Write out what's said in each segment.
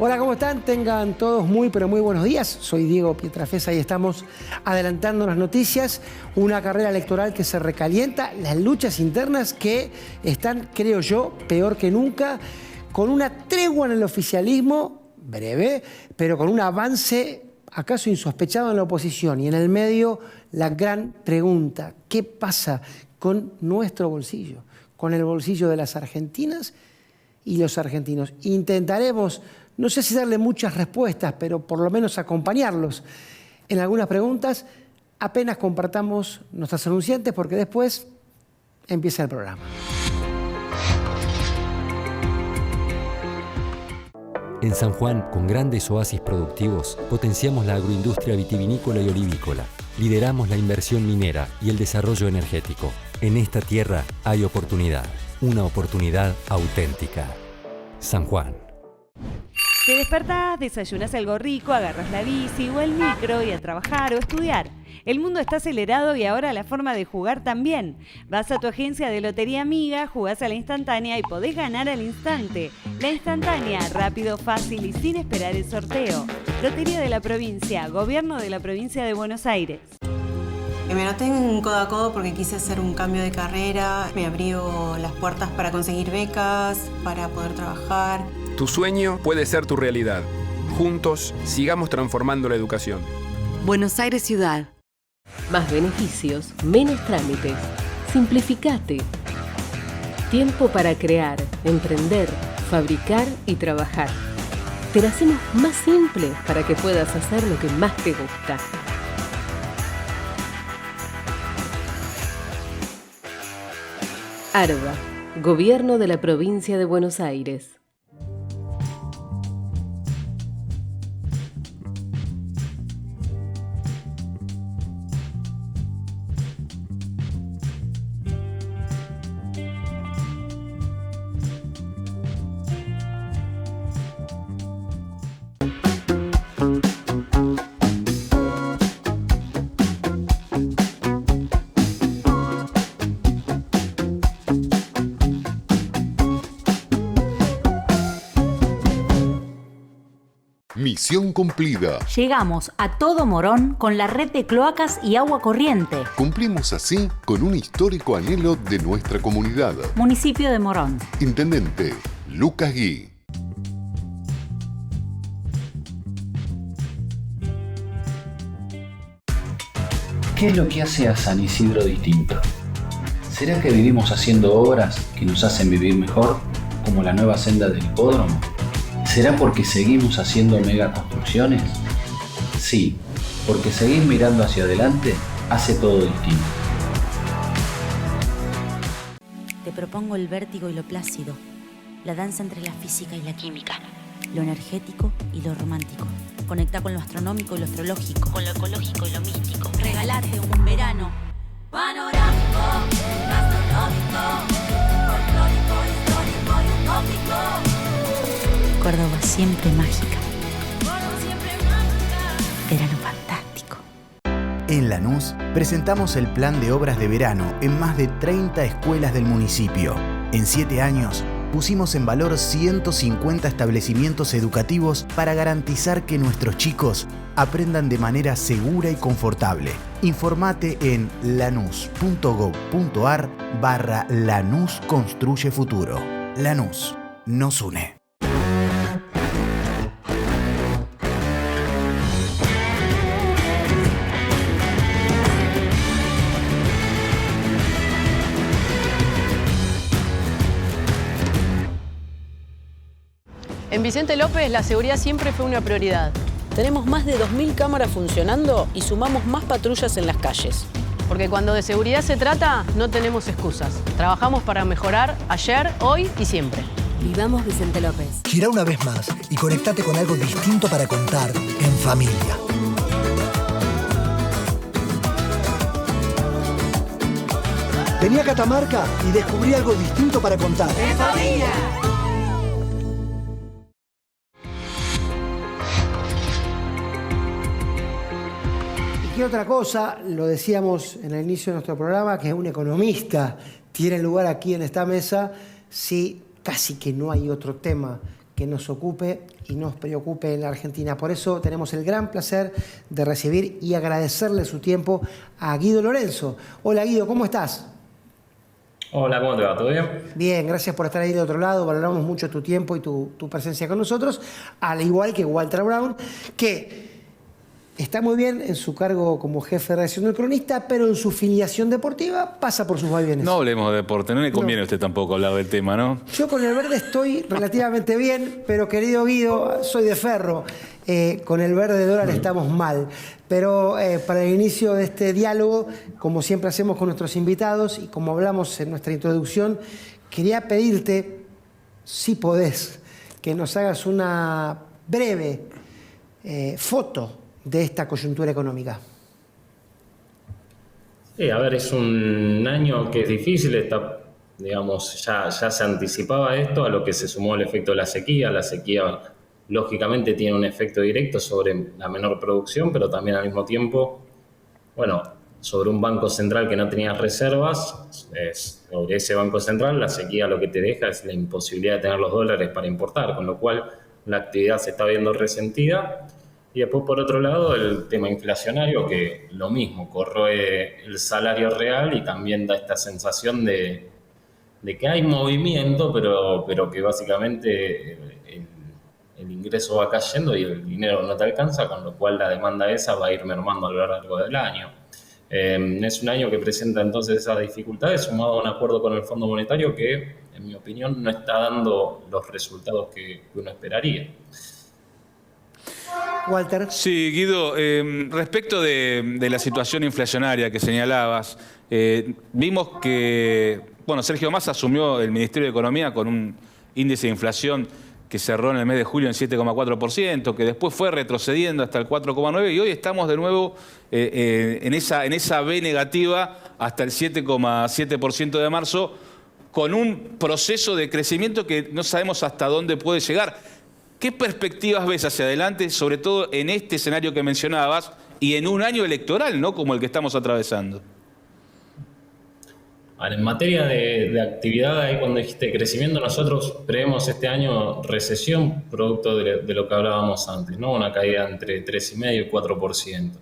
Hola, ¿cómo están? Tengan todos muy, pero muy buenos días. Soy Diego Pietrafesa y estamos adelantando las noticias. Una carrera electoral que se recalienta, las luchas internas que están, creo yo, peor que nunca, con una tregua en el oficialismo, breve, pero con un avance acaso insospechado en la oposición. Y en el medio, la gran pregunta: ¿qué pasa con nuestro bolsillo? Con el bolsillo de las argentinas y los argentinos. Intentaremos, no sé si darle muchas respuestas, pero por lo menos acompañarlos en algunas preguntas, apenas compartamos nuestros anunciantes, porque después empieza el programa. En San Juan, con grandes oasis productivos, potenciamos la agroindustria vitivinícola y olivícola. Lideramos la inversión minera y el desarrollo energético. En esta tierra hay oportunidad, una oportunidad auténtica. San Juan. Te despertás, desayunás algo rico, agarras la bici o el micro y a trabajar o estudiar. El mundo está acelerado y ahora la forma de jugar también. Vas a tu agencia de Lotería Amiga, jugás a la instantánea y podés ganar al instante. La instantánea, rápido, fácil y sin esperar el sorteo. Lotería de la Provincia, Gobierno de la Provincia de Buenos Aires. Me anoté en Codo a Codo porque quise hacer un cambio de carrera. Me abrió las puertas para conseguir becas, para poder trabajar. Tu sueño puede ser tu realidad. Juntos, sigamos transformando la educación. Buenos Aires Ciudad. Más beneficios, menos trámites. Simplificate. Tiempo para crear, emprender, fabricar y trabajar. Te lo hacemos más simple para que puedas hacer lo que más te gusta. ARBA, Gobierno de la Provincia de Buenos Aires. Misión cumplida. Llegamos a todo Morón con la red de cloacas y agua corriente. Cumplimos así con un histórico anhelo de nuestra comunidad. Municipio de Morón. Intendente Lucas Gui. ¿Qué es lo que hace a San Isidro distinto? ¿Será que vivimos haciendo obras que nos hacen vivir mejor, como la nueva senda del hipódromo? ¿Será porque seguimos haciendo megaconstrucciones? Sí, porque seguir mirando hacia adelante hace todo distinto. Te propongo el vértigo y lo plácido, la danza entre la física y la química, lo energético y lo romántico. Conecta con lo astronómico y lo astrológico, con lo ecológico y lo místico. Regalate un verano panorámico, gastronómico, folclórico, histórico y utópico. Córdoba siempre mágica. Verano fantástico. En Lanús presentamos el plan de obras de verano en más de 30 escuelas del municipio. En 7 años pusimos en valor 150 establecimientos educativos para garantizar que nuestros chicos aprendan de manera segura y confortable. Informate en lanús.gov.ar/Lanús Construye Futuro. Lanús nos une. En Vicente López la seguridad siempre fue una prioridad. Tenemos más de 2.000 cámaras funcionando y sumamos más patrullas en las calles. Porque cuando de seguridad se trata, no tenemos excusas. Trabajamos para mejorar ayer, hoy y siempre. Vivamos Vicente López. Gira una vez más y conectate con algo distinto para contar en familia. Vení a Catamarca y descubrí algo distinto para contar. ¡En familia! Y qué otra cosa, lo decíamos en el inicio de nuestro programa, que un economista tiene lugar aquí en esta mesa, sí, casi que no hay otro tema que que nos ocupe y nos preocupe en la Argentina. Por eso tenemos el gran placer de recibir y agradecerle su tiempo a Guido Lorenzo. Hola Guido, ¿cómo estás? Hola, ¿cómo te va? ¿Todo bien? Bien, gracias por estar ahí del otro lado. Valoramos mucho tu tiempo y tu presencia con nosotros, al igual que Walter Brown, que está muy bien en su cargo como jefe de redacción del Cronista, pero en su filiación deportiva pasa por sus vaivenes. No hablemos de deporte, no le conviene a usted tampoco hablar del tema, ¿no? Yo con el verde estoy relativamente bien, pero querido Guido, soy de ferro. Con el verde dólar estamos mal. Pero para el inicio de este diálogo, como siempre hacemos con nuestros invitados y como hablamos en nuestra introducción, quería pedirte, si podés, que nos hagas una breve foto de esta coyuntura económica. Sí, a ver, es un año que es difícil, digamos, ya se anticipaba esto, a lo que se sumó el efecto de la sequía. La sequía, lógicamente, tiene un efecto directo sobre la menor producción, pero también al mismo tiempo, bueno, sobre un banco central que no tenía reservas, sobre ese banco central, la sequía lo que te deja es la imposibilidad de tener los dólares para importar, con lo cual la actividad se está viendo resentida. Y después, por otro lado, el tema inflacionario, que lo mismo, corroe el salario real y también da esta sensación de que hay movimiento, pero que básicamente el ingreso va cayendo y el dinero no te alcanza, con lo cual la demanda esa va a ir mermando a lo largo del año. Es un año que presenta entonces esas dificultades, sumado a un acuerdo con el Fondo Monetario que, en mi opinión, no está dando los resultados que uno esperaría. Walter. Sí, Guido, respecto de la situación inflacionaria que señalabas, vimos que, bueno, Sergio Massa asumió el Ministerio de Economía con un índice de inflación que cerró en el mes de julio en 7,4%, que después fue retrocediendo hasta el 4,9% y hoy estamos de nuevo en esa B negativa hasta el 7,7% de marzo, con un proceso de crecimiento que no sabemos hasta dónde puede llegar. ¿Qué perspectivas ves hacia adelante, sobre todo en este escenario que mencionabas y en un año electoral, ¿no?, como el que estamos atravesando? En materia de actividad, ahí cuando dijiste crecimiento, nosotros prevemos este año recesión, producto de lo que hablábamos antes, ¿no? Una caída entre 3,5% y 4%.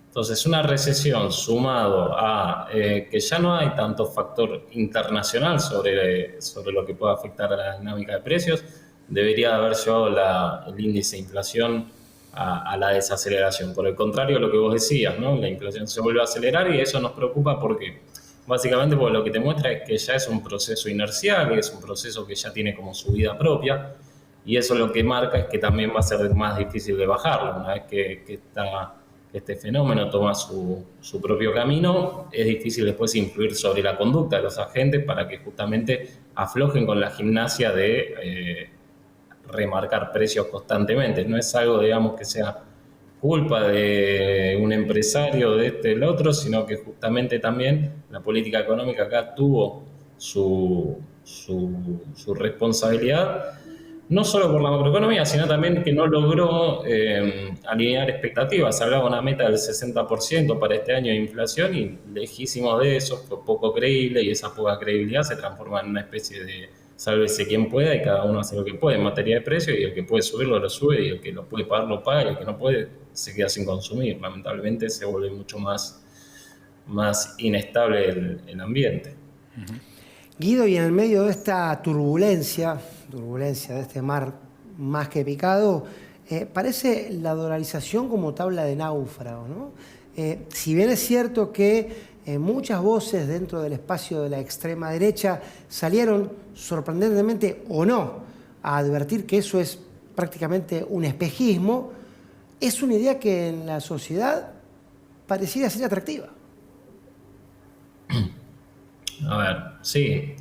Entonces, una recesión sumado a que ya no hay tanto factor internacional sobre lo que pueda afectar a la dinámica de precios, debería haber llevado el índice de inflación a la desaceleración. Por el contrario, lo que vos decías, ¿no? La inflación se vuelve a acelerar y eso nos preocupa porque básicamente porque lo que te muestra es que ya es un proceso inercial, es un proceso que ya tiene como su vida propia y eso lo que marca es que también va a ser más difícil de bajarlo. Una vez que este fenómeno toma su propio camino, es difícil después influir sobre la conducta de los agentes para que justamente aflojen con la gimnasia de remarcar precios constantemente. No es algo, digamos, que sea culpa de un empresario de este o el otro, sino que justamente también la política económica acá tuvo su responsabilidad, no solo por la macroeconomía, sino también que no logró alinear expectativas. Se hablaba de una meta del 60% para este año de inflación y lejísimos de eso, fue poco creíble y esa poca credibilidad se transforma en una especie de sálvese quien pueda y cada uno hace lo que puede en materia de precios y el que puede subirlo lo sube y el que lo puede pagar lo paga y el que no puede se queda sin consumir. Lamentablemente se vuelve mucho más inestable el ambiente. Guido, y en el medio de esta turbulencia de este mar más que picado, parece la dolarización como tabla de náufrago, ¿no? Si bien es cierto que muchas voces dentro del espacio de la extrema derecha salieron sorprendentemente o no a advertir que eso es prácticamente un espejismo, es una idea que en la sociedad pareciera ser atractiva. A ver, sí.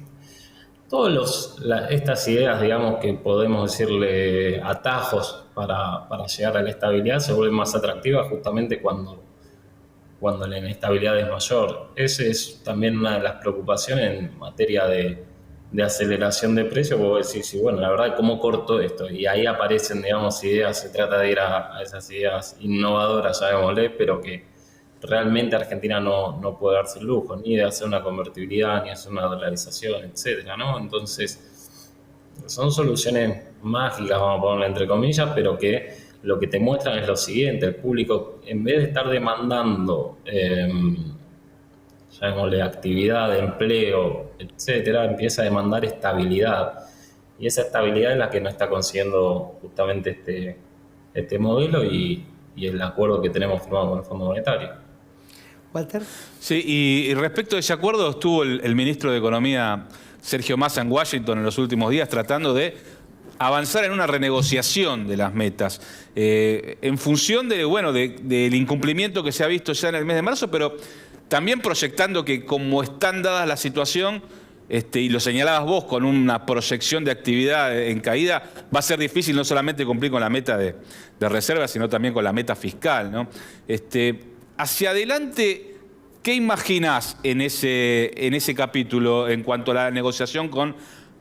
Todas estas ideas, digamos, que podemos decirle atajos para llegar a la estabilidad se vuelven más atractivas justamente cuando la inestabilidad es mayor. Esa es también una de las preocupaciones en materia de aceleración de precios, porque vos decís, sí, bueno, la verdad, ¿cómo corto esto? Y ahí aparecen, digamos, ideas, se trata de ir a esas ideas innovadoras, llamémosle, pero que realmente Argentina no puede darse el lujo, ni de hacer una convertibilidad, ni hacer una dolarización, etcétera, ¿no? Entonces, son soluciones mágicas, vamos a ponerle entre comillas, pero que lo que te muestran es lo siguiente: el público, en vez de estar demandando llamémosle actividad, empleo, etcétera, empieza a demandar estabilidad. Y esa estabilidad es la que no está consiguiendo justamente este modelo y el acuerdo que tenemos firmado con el Fondo Monetario. Walter. Sí, y respecto a ese acuerdo, estuvo el ministro de Economía, Sergio Massa, en Washington en los últimos días tratando de avanzar en una renegociación de las metas, en función del incumplimiento que se ha visto ya en el mes de marzo, pero también proyectando que como están dadas la situación, y lo señalabas vos, con una proyección de actividad en caída, va a ser difícil no solamente cumplir con la meta de reserva, sino también con la meta fiscal, ¿no? Hacia adelante, ¿qué imaginás en ese capítulo en cuanto a la negociación con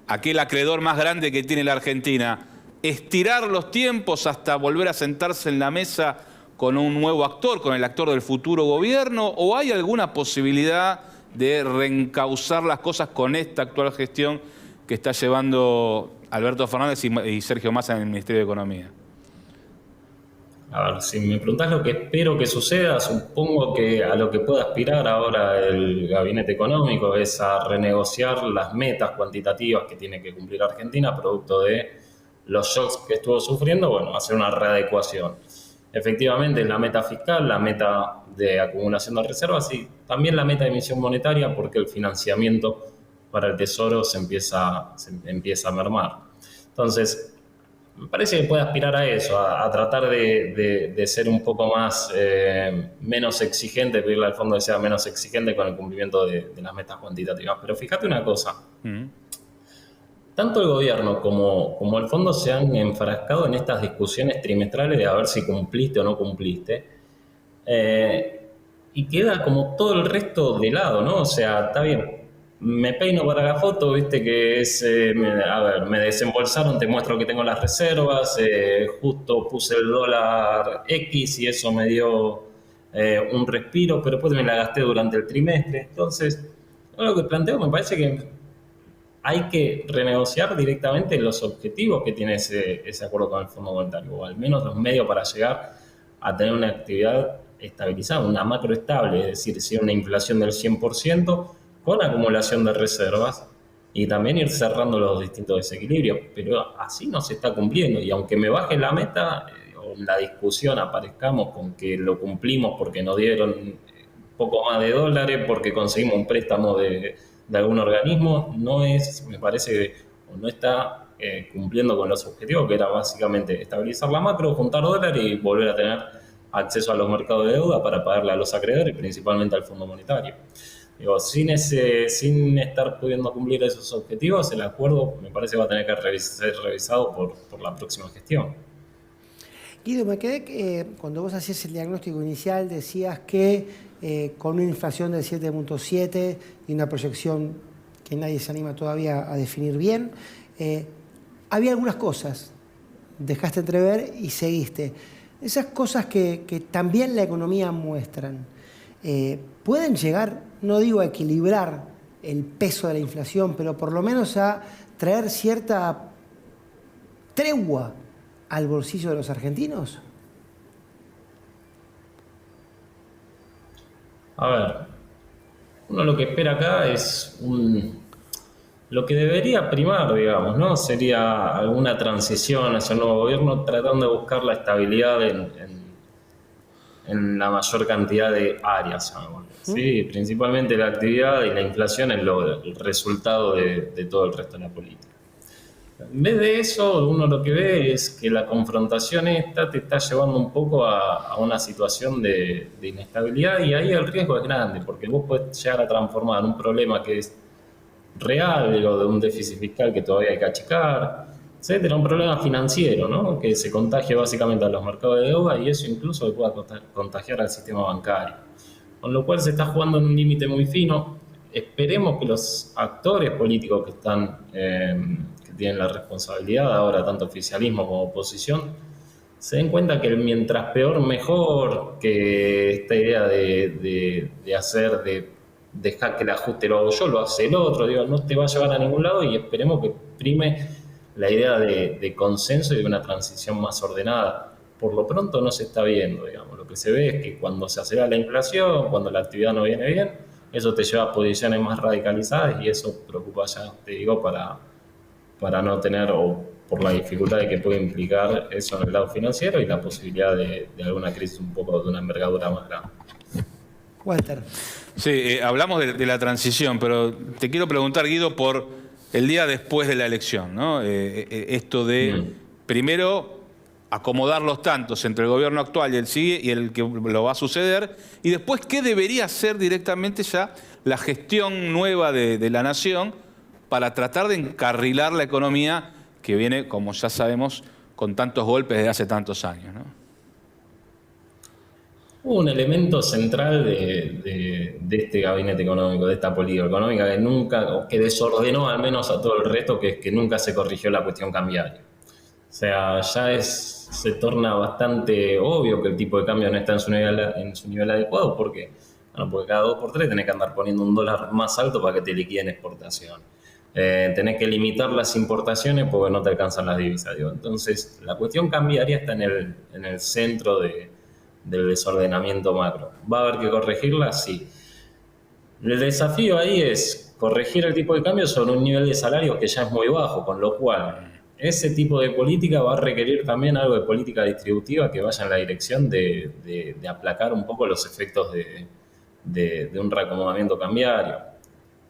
aquel acreedor más grande que tiene la Argentina? ¿Estirar los tiempos hasta volver a sentarse en la mesa con un nuevo actor, con el actor del futuro gobierno? ¿O hay alguna posibilidad de reencauzar las cosas con esta actual gestión que está llevando Alberto Fernández y Sergio Massa en el Ministerio de Economía? A ver, si me preguntás lo que espero que suceda, supongo que a lo que puede aspirar ahora el gabinete económico es a renegociar las metas cuantitativas que tiene que cumplir Argentina, producto de los shocks que estuvo sufriendo, bueno, hacer una readecuación. Efectivamente, la meta fiscal, la meta de acumulación de reservas y también la meta de emisión monetaria, porque el financiamiento para el Tesoro se empieza a mermar. Entonces, me parece que puede aspirar a eso, a tratar de ser un poco más, menos exigente, pedirle al fondo que sea menos exigente con el cumplimiento de las metas cuantitativas. Pero fíjate una cosa, tanto el gobierno como el fondo se han enfrascado en estas discusiones trimestrales de a ver si cumpliste o no cumpliste, y queda como todo el resto de lado, ¿no? O sea, está bien. Me peino para la foto, viste que es, me desembolsaron, te muestro que tengo las reservas, justo puse el dólar X y eso me dio un respiro, pero después me la gasté durante el trimestre. Entonces, lo que planteo me parece que hay que renegociar directamente los objetivos que tiene ese acuerdo con el Fondo Monetario, o al menos los medios para llegar a tener una actividad estabilizada, una macro estable, es decir, si hay una inflación del 100%, con acumulación de reservas y también ir cerrando los distintos desequilibrios. Pero así no se está cumpliendo y aunque me baje la meta o en la discusión aparezcamos con que lo cumplimos porque nos dieron un poco más de dólares, porque conseguimos un préstamo de algún organismo, me parece que no está cumpliendo con los objetivos, que era básicamente estabilizar la macro, juntar dólares y volver a tener acceso a los mercados de deuda para pagarle a los acreedores, principalmente al Fondo Monetario. Digo, sin estar pudiendo cumplir esos objetivos, el acuerdo me parece va a tener que ser revisado por la próxima gestión. Guido, me quedé que cuando vos hacías el diagnóstico inicial decías que con una inflación del 7.7 y una proyección que nadie se anima todavía a definir bien, había algunas cosas, dejaste entrever y seguiste. Esas cosas que también la economía muestran, pueden llegar, no digo a equilibrar el peso de la inflación, pero por lo menos a traer cierta tregua al bolsillo de los argentinos. A ver, uno lo que espera acá es lo que debería primar, digamos, ¿no? Sería alguna transición hacia el nuevo gobierno tratando de buscar la estabilidad en la mayor cantidad de áreas, ¿sí? Principalmente la actividad y la inflación es el resultado de todo el resto de la política. En vez de eso, uno lo que ve es que la confrontación esta te está llevando un poco a una situación de inestabilidad y ahí el riesgo es grande, porque vos podés llegar a transformar un problema que es real, de un déficit fiscal que todavía hay que achicar, etcétera, un problema financiero, ¿no? Que se contagie básicamente a los mercados de deuda y eso incluso pueda contagiar al sistema bancario. Con lo cual se está jugando en un límite muy fino. Esperemos que los actores políticos que están, que tienen la responsabilidad ahora, tanto oficialismo como oposición, se den cuenta que mientras peor mejor, que esta idea de dejar que el ajuste lo hago yo, lo hace el otro, no te va a llevar a ningún lado y esperemos que prime la idea de consenso y de una transición más ordenada. Por lo pronto no se está viendo, digamos. Lo que se ve es que cuando se acelera la inflación, cuando la actividad no viene bien, eso te lleva a posiciones más radicalizadas y eso preocupa ya, te digo, para no tener, o por la dificultad de que puede implicar eso en el lado financiero y la posibilidad de alguna crisis un poco de una envergadura más grande. Walter. Sí, hablamos de la transición, pero te quiero preguntar, Guido, por el día después de la elección, ¿no? Esto de, primero, acomodar los tantos entre el gobierno actual y el sigue y el que lo va a suceder, y después, ¿qué debería hacer directamente ya la gestión nueva de la nación para tratar de encarrilar la economía que viene, como ya sabemos, con tantos golpes desde hace tantos años, ¿no? Hubo un elemento central de este gabinete económico, de esta política económica que nunca, o que desordenó al menos a todo el resto, que es que nunca se corrigió la cuestión cambiaria. O sea, ya se torna bastante obvio que el tipo de cambio no está en su nivel adecuado. ¿Por qué? Bueno, porque cada 2 por 3 tenés que andar poniendo un dólar más alto para que te liquiden exportación. Tenés que limitar las importaciones porque no te alcanzan las divisas. Digo. Entonces, la cuestión cambiaria está en el centro del desordenamiento macro. ¿Va a haber que corregirla? Sí. El desafío ahí es corregir el tipo de cambio sobre un nivel de salarios que ya es muy bajo, con lo cual ese tipo de política va a requerir también algo de política distributiva que vaya en la dirección de aplacar un poco los efectos de un reacomodamiento cambiario.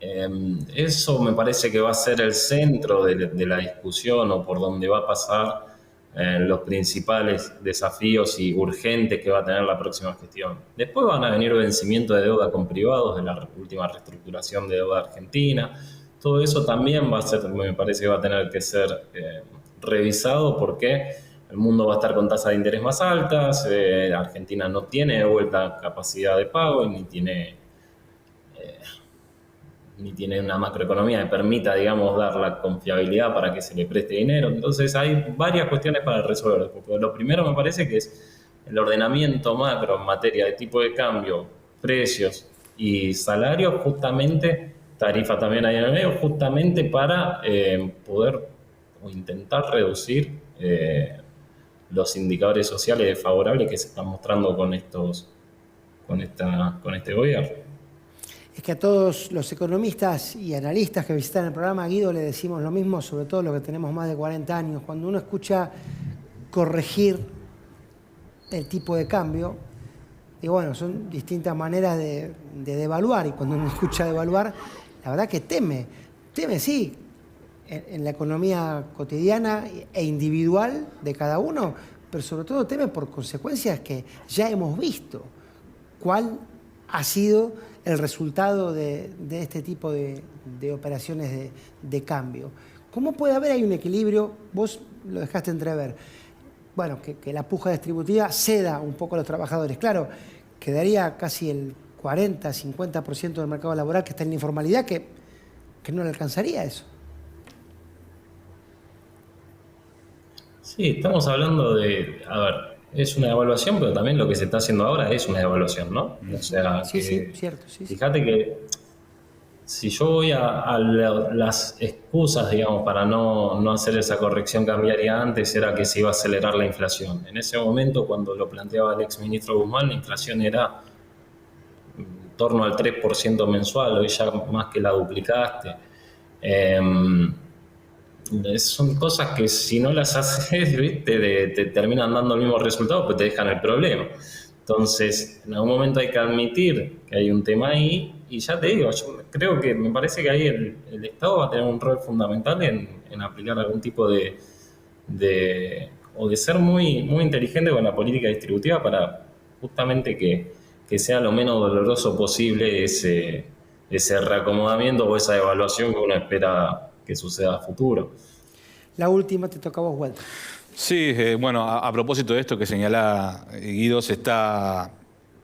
Eso me parece que va a ser el centro de la discusión o por donde va a pasar los principales desafíos y urgentes que va a tener la próxima gestión. Después van a venir vencimientos de deuda con privados de la última reestructuración de deuda argentina. Todo eso también va a ser, me parece que va a tener que ser revisado porque el mundo va a estar con tasas de interés más altas, Argentina no tiene de vuelta capacidad de pago y ni tiene una macroeconomía que permita, digamos, dar la confiabilidad para que se le preste dinero. Entonces hay varias cuestiones para resolver. Porque lo primero me parece que es el ordenamiento macro en materia de tipo de cambio, precios y salarios, justamente, tarifa también ahí en el medio, justamente para poder o intentar reducir los indicadores sociales desfavorables que se están mostrando con este gobierno. Es que a todos los economistas y analistas que visitan el programa, Guido, le decimos lo mismo, sobre todo los que tenemos más de 40 años. Cuando uno escucha corregir el tipo de cambio, y bueno, son distintas maneras de devaluar, y cuando uno escucha devaluar, la verdad que teme sí, en la economía cotidiana e individual de cada uno, pero sobre todo teme por consecuencias que ya hemos visto. ¿Cuál ha sido el resultado de este tipo de operaciones de cambio? ¿Cómo puede haber ahí un equilibrio? Vos lo dejaste entrever. Bueno, que la puja distributiva ceda un poco a los trabajadores. Claro, quedaría casi el 40-50% del mercado laboral que está en la informalidad que no le alcanzaría eso. Sí, estamos hablando de... A ver, es una evaluación, pero también lo que se está haciendo ahora es una evaluación, ¿no? O sea, sí, cierto. Sí, fíjate que si yo voy a las excusas, digamos, para no hacer esa corrección cambiaria antes, era que se iba a acelerar la inflación. En ese momento, cuando lo planteaba el exministro Guzmán, la inflación era en torno al 3% mensual, hoy ya más que la duplicaste. Son cosas que si no las haces, ¿viste? Te terminan dando el mismo resultado, pero te dejan el problema. Entonces, en algún momento hay que admitir que hay un tema ahí, y ya te digo, yo creo que me parece que ahí el Estado va a tener un rol fundamental en aplicar algún tipo o de ser muy, muy inteligente con la política distributiva para justamente que sea lo menos doloroso posible ese reacomodamiento o esa evaluación que uno espera que suceda a futuro. La última te toca a vos, Walter. Sí, bueno, a propósito de esto que señala Guido, se está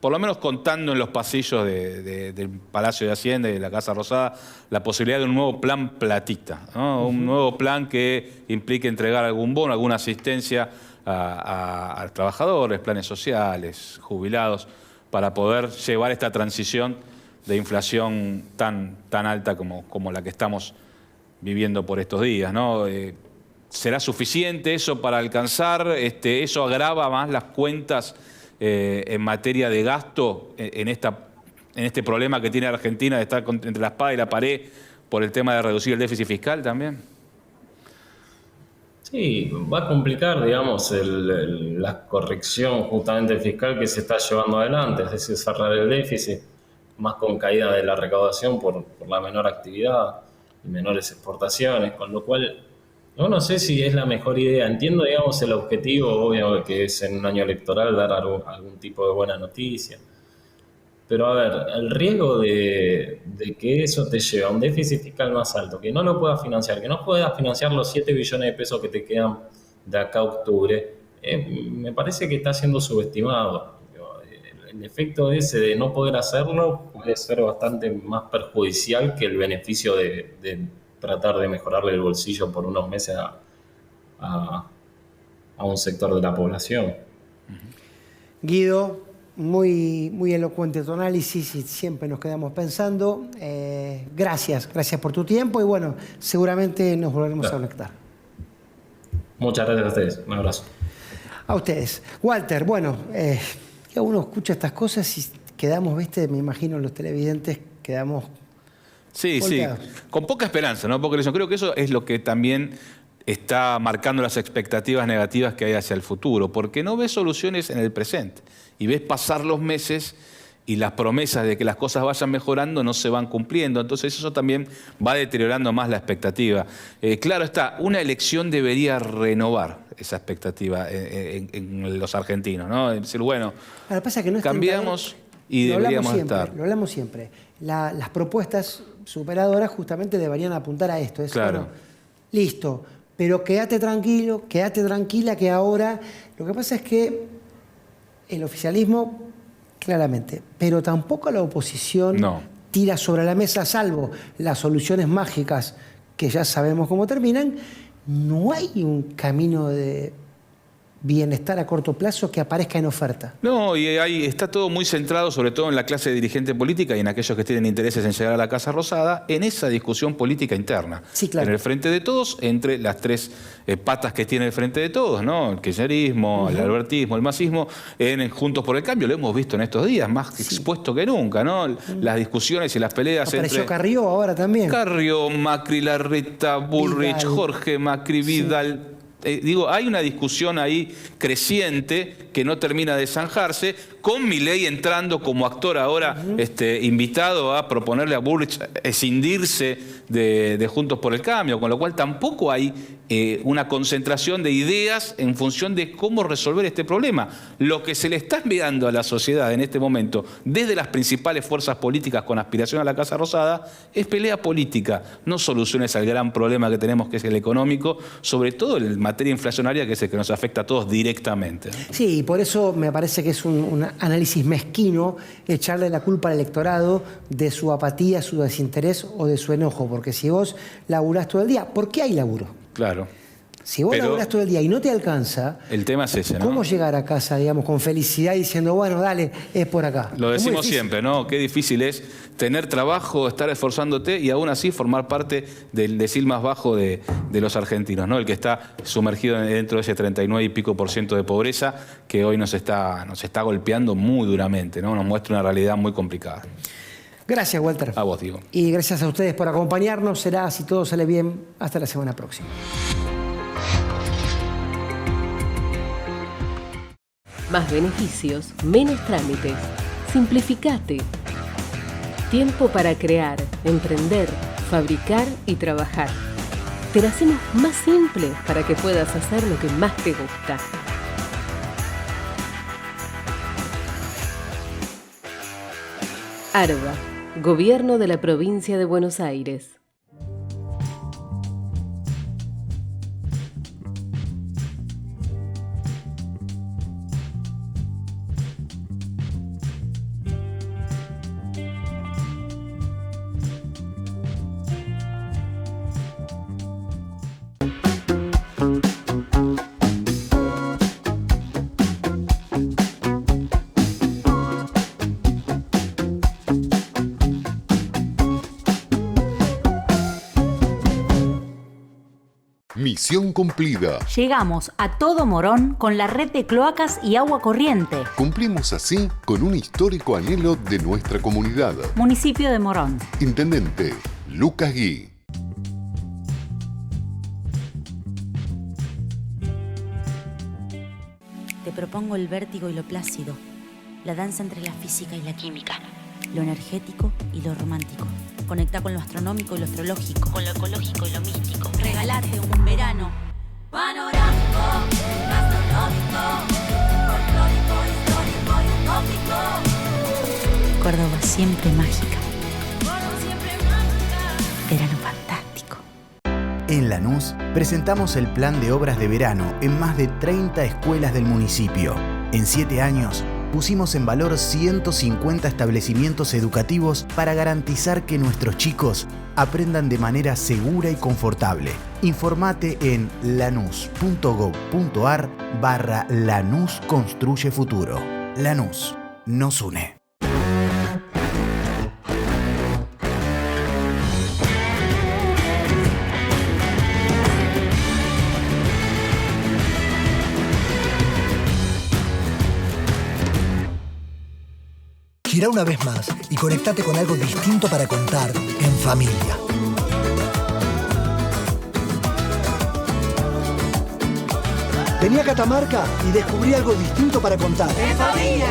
por lo menos contando en los pasillos del Palacio de Hacienda y de la Casa Rosada la posibilidad de un nuevo plan platita, ¿no? Un nuevo plan que implique entregar algún bono, alguna asistencia a trabajadores, planes sociales, jubilados, para poder llevar esta transición de inflación tan alta como la que estamos viviendo por estos días, ¿no? ¿Será suficiente eso para alcanzar? ¿Eso agrava más las cuentas en materia de gasto en este problema que tiene Argentina de estar entre la espada y la pared por el tema de reducir el déficit fiscal también? Sí, va a complicar, digamos, la corrección justamente fiscal que se está llevando adelante, es decir, cerrar el déficit, más con caída de la recaudación por la menor actividad y menores exportaciones, con lo cual no sé si es la mejor idea. Entiendo, digamos, el objetivo, obvio, que es en un año electoral dar algún tipo de buena noticia. Pero a ver, el riesgo de que eso te lleve a un déficit fiscal más alto, que no lo puedas financiar, que no puedas financiar los 7 billones de pesos que te quedan de acá a octubre, me parece que está siendo subestimado. El efecto ese de no poder hacerlo puede ser bastante más perjudicial que el beneficio de tratar de mejorarle el bolsillo por unos meses a un sector de la población. Guido, muy, muy elocuente tu análisis y siempre nos quedamos pensando. Gracias por tu tiempo y bueno, seguramente nos volveremos a conectar. Muchas gracias a ustedes. Un abrazo. A ustedes. Walter, bueno, ya uno escucha estas cosas y quedamos, ¿viste? Me imagino los televidentes quedamos... Sí, volteados. sí, con poca esperanza, ¿no? Porque yo creo que eso es lo que también está marcando las expectativas negativas que hay hacia el futuro, porque no ves soluciones en el presente y ves pasar los meses y las promesas de que las cosas vayan mejorando no se van cumpliendo. Entonces eso también va deteriorando más la expectativa. Claro está, una elección debería renovar esa expectativa en los argentinos, ¿no? Es decir, bueno, lo que pasa es que no es cambiamos y deberíamos estar. Lo hablamos siempre. Las propuestas superadoras justamente deberían apuntar a esto. Es, claro. Bueno, listo, pero quédate tranquilo, quédate tranquila que ahora... Lo que pasa es que el oficialismo, claramente, pero tampoco la oposición tira sobre la mesa, salvo las soluciones mágicas que ya sabemos cómo terminan, no hay un camino de bienestar a corto plazo que aparezca en oferta. No, y ahí está todo muy centrado, sobre todo en la clase dirigente política y en aquellos que tienen intereses en llegar a la Casa Rosada, en esa discusión política interna. Sí, claro. En el Frente de Todos, entre las tres patas que tiene el Frente de Todos, ¿no? El kirchnerismo, el albertismo, el masismo, en Juntos por el Cambio, lo hemos visto en estos días, más expuesto que nunca, ¿no? Las discusiones y las peleas Apareció entre... Carrió ahora también. Carrió, Macri, Larreta, Bullrich, Vidal. Jorge Macri, Vidal... hay una discusión ahí creciente que no termina de zanjarse, con Milei entrando como actor ahora invitado a proponerle a Bullrich escindirse de Juntos por el Cambio, con lo cual tampoco hay una concentración de ideas en función de cómo resolver este problema. Lo que se le está enviando a la sociedad en este momento, desde las principales fuerzas políticas con aspiración a la Casa Rosada, es pelea política, no soluciones al gran problema que tenemos, que es el económico, sobre todo en materia inflacionaria, que es el que nos afecta a todos directamente. Sí, y por eso me parece que es un análisis mezquino echarle la culpa al electorado de su apatía, su desinterés o de su enojo, porque si vos laburás todo el día, ¿por qué hay laburo? Claro. Si vos laburás todo el día y no te alcanza, el tema es ese, ¿no? ¿Cómo llegar a casa, digamos, con felicidad diciendo, bueno, dale, es por acá? Lo decimos siempre, ¿no? Qué difícil es tener trabajo, estar esforzándote y aún así formar parte del decil más bajo de los argentinos, ¿no? El que está sumergido dentro de ese 39 y pico % de pobreza que hoy nos está golpeando muy duramente, ¿no? Nos muestra una realidad muy complicada. Gracias, Walter. A vos, Diego. Y gracias a ustedes por acompañarnos. Será, si todo sale bien, hasta la semana próxima. Más beneficios, menos trámites. Simplificate. Tiempo para crear, emprender, fabricar y trabajar. Te lo hacemos más simple para que puedas hacer lo que más te gusta. ARBA, Gobierno de la Provincia de Buenos Aires. Misión cumplida. Llegamos a todo Morón con la red de cloacas y agua corriente. Cumplimos así con un histórico anhelo de nuestra comunidad. Municipio de Morón. Intendente Lucas Gui. Te propongo el vértigo y lo plácido, la danza entre la física y la química, lo energético y lo romántico. Conecta con lo astronómico y lo astrológico, con lo ecológico y lo místico. Regálate un verano panorámico, gastronómico, folclórico, histórico y utópico. Córdoba siempre mágica. Verano fantástico. En Lanús presentamos el plan de obras de verano en más de 30 escuelas del municipio. En 7 años pusimos en valor 150 establecimientos educativos para garantizar que nuestros chicos aprendan de manera segura y confortable. Informate en lanús.gov.ar/Lanús Construye Futuro. Lanús nos une. Girá una vez más y conectate con algo distinto para contar en familia. Vení a Catamarca y descubrí algo distinto para contar. ¡En familia!